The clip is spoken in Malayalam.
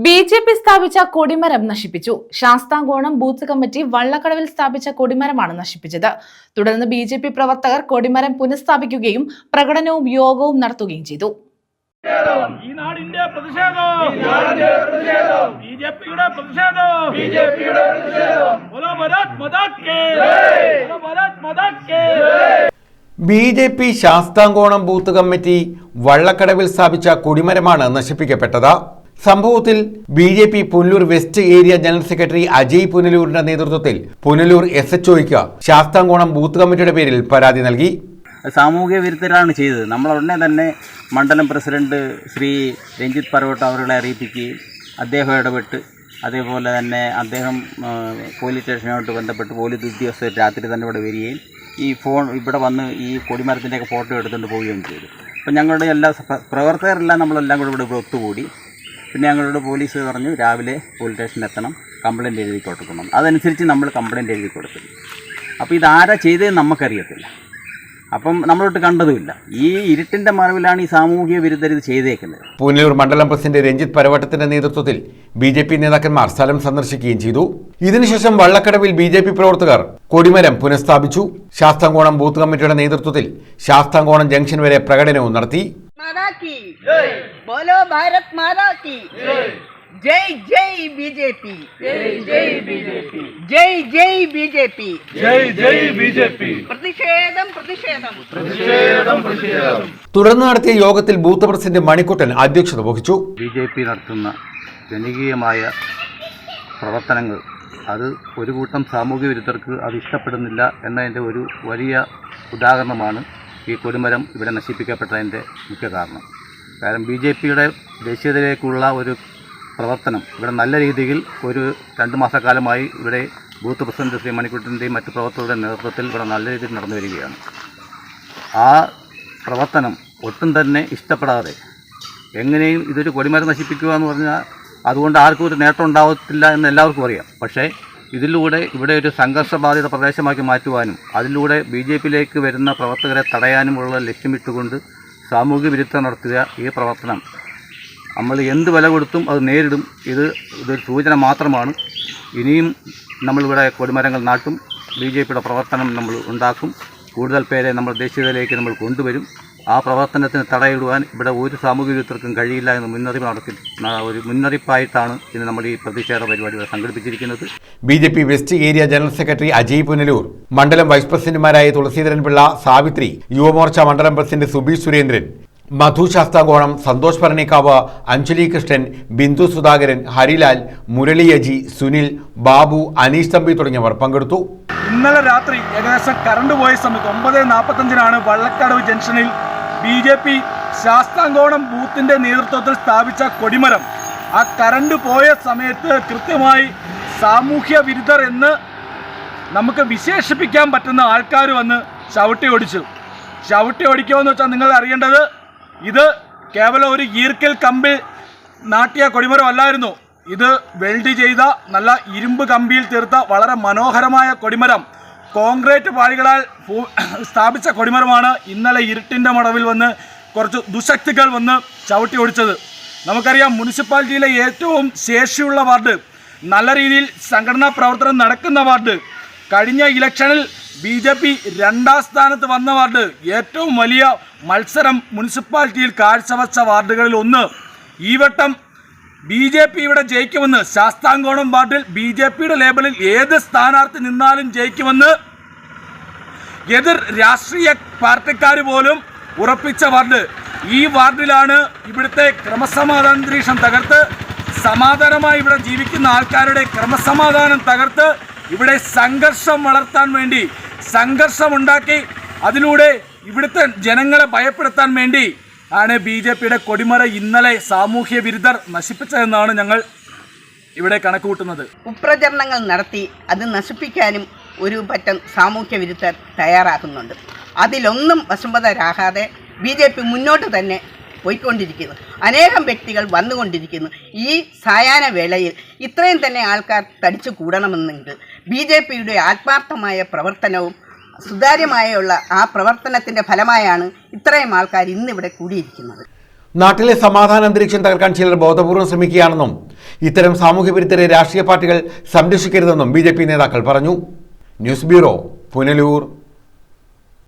ബി.ജെ.പി. സ്ഥാപിച്ച കൊടിമരം നശിപ്പിച്ചു. ശാസ്താംകോണം ബൂത്ത് കമ്മിറ്റി വള്ളക്കടവിൽ സ്ഥാപിച്ച കൊടിമരമാണ് നശിപ്പിച്ചത്. തുടർന്ന് ബി.ജെ.പി. പ്രവർത്തകർ കൊടിമരം പുനഃസ്ഥാപിക്കുകയും പ്രകടനവും യോഗവും നടത്തുകയും ചെയ്തു. ഈ നാടിന്റെ പ്രതിഷേധം, ബിജെപിയുടെ പ്രതിഷേധം, ബി.ജെ.പി. ശാസ്താംകോണം ബൂത്ത് കമ്മിറ്റി വള്ളക്കടവിൽ സ്ഥാപിച്ച കൊടിമരമാണ് നശിപ്പിക്കപ്പെട്ടത്. സംഭവത്തിൽ BJP. Punalur west area general secretary Ajay പുനലൂരിന്റെ നേതൃത്വത്തിൽ പുനലൂർ എസ്.എച്ച്.ഒയ്ക്ക് ശാസ്താംകോണം ബൂത്ത് കമ്മിറ്റിയുടെ പേരിൽ പരാതി നൽകി. സാമൂഹിക വിരുദ്ധരാണ് ചെയ്തത്. നമ്മൾ ഉടനെ തന്നെ മണ്ഡലം പ്രസിഡന്റ് ശ്രീ രഞ്ജിത്ത് പറവട്ട് അവരുടെ അറിയിപ്പിക്കുകയും അദ്ദേഹം ഇടപെട്ട് അതേപോലെ തന്നെ അദ്ദേഹം പോലീസ് സ്റ്റേഷനുമായിട്ട് ബന്ധപ്പെട്ട് പോലീസ് ഉദ്യോഗസ്ഥർ രാത്രി തന്നെ ഇവിടെ വരികയും ഈ ഇവിടെ വന്ന് ഈ കൊടിമരത്തിൻ്റെയൊക്കെ ഫോട്ടോ എടുത്തുകൊണ്ട് പോവുകയും ചെയ്തു. അപ്പം ഞങ്ങളുടെ എല്ലാ പ്രവർത്തകരെല്ലാം നമ്മളെല്ലാം കൂടെ ഇവിടെ ഒത്തുകൂടി. പിന്നെ ഞങ്ങളോട് പോലീസ് പറഞ്ഞു രാവിലെ പോലീസ് സ്റ്റേഷനിൽ എത്തണം, കംപ്ലയിൻറ്റ് എഴുതി കൊടുക്കണം. അതനുസരിച്ച് നമ്മൾ കംപ്ലയിൻറ്റ് എഴുതി കൊടുത്തു. അപ്പോൾ ഇതാരാ ചെയ്തതെന്ന് നമുക്കറിയത്തില്ല. അപ്പം നമ്മളോട്ട് കണ്ടതുമില്ല. ഈ ഇരുട്ടിൻ്റെ മറവിലാണ് ഈ സാമൂഹിക വിരുദ്ധർ ഇത് ചെയ്തേക്കുന്നത്. പുനലൂർ മണ്ഡലം പ്രസിഡന്റ് രഞ്ജിത്ത് പരവട്ടത്തിന്റെ നേതൃത്വത്തിൽ ബി.ജെ.പി. നേതാക്കന്മാർ സ്ഥലം സന്ദർശിക്കുകയും ചെയ്തു. ഇതിനുശേഷം വള്ളക്കടവിൽ ബി.ജെ.പി. പ്രവർത്തകർ കൊടിമരം പുനഃസ്ഥാപിച്ചു. ശാസ്താംകോണം ബൂത്ത് കമ്മിറ്റിയുടെ നേതൃത്വത്തിൽ ശാസ്താംകോണം ജംഗ്ഷൻ വരെ പ്രകടനവും നടത്തി. बोलो भारत माता की जय जय बीजेपी, जय जय बीजेपी, जय जय बीजेपी, जय जय बीजेपी, प्रतिषेधम प्रतिषेधम പ്രതിഷേധം പ്രതിഷേധം. തുടർന്ന് നടത്തിയ യോഗത്തിൽ ബൂത്ത് പ്രസിഡന്റ് മണിക്കുട്ടൻ അധ്യക്ഷത വഹിച്ചു. ബി.ജെ.പി. നടത്തുന്ന ജനകീയമായ പ്രവർത്തനങ്ങൾ അത് ഒരു കൂട്ടം സാമൂഹിക വിരുദ്ധർക്ക് അത് ഇഷ്ടപ്പെടുന്നില്ല എന്നതിൻ്റെ ഒരു വലിയ ഉദാഹരണമാണ് ഈ കൊടിമരം ഇവിടെ നശിപ്പിക്കപ്പെട്ടതിൻ്റെ മുഖ്യ കാരണം. കാരണം ബി.ജെ.പിയുടെ ദേശീയതയിലേക്കുള്ള ഒരു പ്രവർത്തനം ഇവിടെ നല്ല രീതിയിൽ ഒരു 2 മാസക്കാലമായി ഇവിടെ ബൂത്ത് പ്രസിഡന്റ് ശ്രീ മണിക്കുട്ടൻ്റെയും മറ്റ് പ്രവർത്തകരുടെ നേതൃത്വത്തിൽ ഇവിടെ നല്ല രീതിയിൽ നടന്നു വരികയാണ്. ആ പ്രവർത്തനം ഒട്ടും തന്നെ ഇഷ്ടപ്പെടാതെ എങ്ങനെയും ഇതൊരു കൊടിമരം നശിപ്പിക്കുക എന്ന് പറഞ്ഞാൽ അതുകൊണ്ട് ആർക്കും ഒരു നേട്ടം ഉണ്ടാവത്തില്ല എന്ന് എല്ലാവർക്കും അറിയാം. പക്ഷേ ഇതിലൂടെ ഇവിടെ ഒരു സംഘർഷബാധിത പ്രദേശമാക്കി മാറ്റുവാനും അതിലൂടെ ബി.ജെ.പിയിലേക്ക് വരുന്ന പ്രവർത്തകരെ തടയാനുമുള്ള ലക്ഷ്യമിട്ടുകൊണ്ട് സാമൂഹിക വിരുദ്ധം നടത്തിയ ഈ പ്രവർത്തനം നമ്മൾ എന്ത് വില കൊടുത്തും അത് നേരിടും. ഇതൊരു സൂചന മാത്രമാണ്. ഇനിയും നമ്മളിവിടെ കൊടിമരങ്ങൾ നാട്ടും. ബി.ജെ.പിയുടെ പ്രവർത്തനം നമ്മൾ ഉണ്ടാക്കും. കൂടുതൽ പേരെ നമ്മൾ ദേശീയതയിലേക്ക് നമ്മൾ കൊണ്ടുവരും. ആ പ്രവർത്തനത്തിന് തടയിടുവാൻ ഇവിടെ ഒരു സാമൂഹിക വിരുദ്ധർക്കും കഴിയില്ല എന്ന് മുന്നറിയിപ്പായിട്ടാണ് ഇന്ന് നമ്മൾ ഈ പ്രതിഷേധ പരിപാടി സംഘടിപ്പിച്ചിരിക്കുന്നത്. BJP. West area general secretary Ajay Punalur, മണ്ഡലം വൈസ് പ്രസിഡന്റുമാരായ തുളസീധരൻ പിള്ള, സാവിത്രി, യുവമോർച്ച മണ്ഡലം പ്രസിഡന്റ് സുബീഷ് സുരേന്ദ്രൻ, മധു ശാസ്താംകോണം, സന്തോഷ് ഭരണിക്കാവ്, അഞ്ജലി കൃഷ്ണൻ, ബിന്ദു സുധാകരൻ, ഹരിലാൽ, മുരളി അജി, സുനിൽ, ബാബു, അനീഷ് തമ്പി തുടങ്ങിയവർ പങ്കെടുത്തു. ഇന്നലെ രാത്രി ഏകദേശം കറണ്ട് പോയ സമയത്ത് 9:45 വള്ളക്കടവ് ജംഗ്ഷനിൽ ബി.ജെ.പി. ശാസ്താംകോണം ബൂത്തിന്റെ നേതൃത്വത്തിൽ സ്ഥാപിച്ച കൊടിമരം ആ കറണ്ട് പോയ സമയത്ത് കൃത്യമായി സാമൂഹ്യ വിരുദ്ധർ എന്ന് നമുക്ക് വിശേഷിപ്പിക്കാൻ പറ്റുന്ന ആൾക്കാർ വന്ന് ചവിട്ടി ഓടിച്ചു. ചവിട്ടി ഓടിക്കുമെന്ന് വെച്ചാൽ നിങ്ങൾ അറിയേണ്ടത് ഇത് കേവലം ഒരു ഈർക്കൽ കമ്പിൽ നാട്ടിയ കൊടിമരം അല്ലായിരുന്നു. ഇത് വെൽഡ് ചെയ്ത നല്ല ഇരുമ്പ് കമ്പിയിൽ തീർത്ത വളരെ മനോഹരമായ കൊടിമരം, കോൺക്രീറ്റ് പാളികളാൽ സ്ഥാപിച്ച കൊടിമരമാണ് ഇന്നലെ ഇരുട്ടിൻ്റെ മടവിൽ വന്ന് കുറച്ച് ദുശക്തികൾ വന്ന് ചവിട്ടി ഓടിച്ചത്. നമുക്കറിയാം, മുനിസിപ്പാലിറ്റിയിലെ ഏറ്റവും ശേഷിയുള്ള വാർഡ്, നല്ല രീതിയിൽ സംഘടനാ പ്രവർത്തനം നടക്കുന്ന വാർഡ്, കഴിഞ്ഞ ഇലക്ഷനിൽ ബി.ജെ.പി. 2ാം സ്ഥാനത്ത് വന്ന വാർഡ്, ഏറ്റവും വലിയ മത്സരം മുനിസിപ്പാലിറ്റിയിൽ കാഴ്ചവെച്ച വാർഡുകളിൽ ഒന്ന്. ഈ വട്ടം ബി.ജെ.പി. ഇവിടെ ജയിക്കുമെന്ന്, ശാസ്താംകോണം വാർഡിൽ ബി.ജെ.പിയുടെ ലേബലിൽ ഏത് സ്ഥാനാർത്ഥി നിന്നാലും ജയിക്കുമെന്ന് എതിർ രാഷ്ട്രീയ പാർട്ടിക്കാർ പോലും ഉറപ്പിച്ച വാർഡ്. ഈ വാർഡിലാണ് ഇവിടുത്തെ ക്രമസമാധാനാന്തരീക്ഷം തകർത്ത് സമാധാനമായി ഇവിടെ ജീവിക്കുന്ന ആൾക്കാരുടെ ക്രമസമാധാനം തകർത്ത് ഇവിടെ സംഘർഷം വളർത്താൻ വേണ്ടി, സംഘർഷമുണ്ടാക്കി അതിലൂടെ ഇവിടുത്തെ ജനങ്ങളെ ഭയപ്പെടുത്താൻ വേണ്ടി ആണ് ബി.ജെ.പിയുടെ കൊടിമരം ഇന്നലെ സാമൂഹ്യ വിരുദ്ധർ നശിപ്പിച്ചതെന്നാണ് ഞങ്ങൾ ഇവിടെ കണക്കുകൂട്ടുന്നത്. കുപ്രചരണങ്ങൾ നടത്തി അത് നശിപ്പിക്കാനും ഒരു പറ്റം സാമൂഹ്യ വിരുദ്ധർ തയ്യാറാക്കുന്നുണ്ട്. അതിലൊന്നും വശംവദരാകാതെ ബി.ജെ.പി. മുന്നോട്ട് തന്നെ പോയിക്കൊണ്ടിരിക്കുന്നു. അനേകം വ്യക്തികൾ വന്നുകൊണ്ടിരിക്കുന്നു. ഈ സായാഹ്ന വേളയിൽ ഇത്രയും തന്നെ ആൾക്കാർ തടിച്ചു കൂടണമെന്നുണ്ട്. ബി.ജെ.പിയുടെ ആത്മാർത്ഥമായ പ്രവർത്തനവും സുതാര്യമായുള്ള ആ പ്രവർത്തനത്തിൻ്റെ ഫലമായാണ് ഇത്രയും ആൾക്കാർ ഇന്നിവിടെ കൂടിയിരിക്കുന്നത്. നാട്ടിലെ സമാധാന അന്തരീക്ഷം തകർക്കാൻ ചിലർ ബോധപൂർവ്വം ശ്രമിക്കുകയാണെന്നും ഇത്തരം സാമൂഹ്യ വിരുദ്ധരെ രാഷ്ട്രീയ പാർട്ടികൾ സംരക്ഷിക്കരുതെന്നും BJP നേതാക്കൾ പറഞ്ഞു. News bureau, Punalur.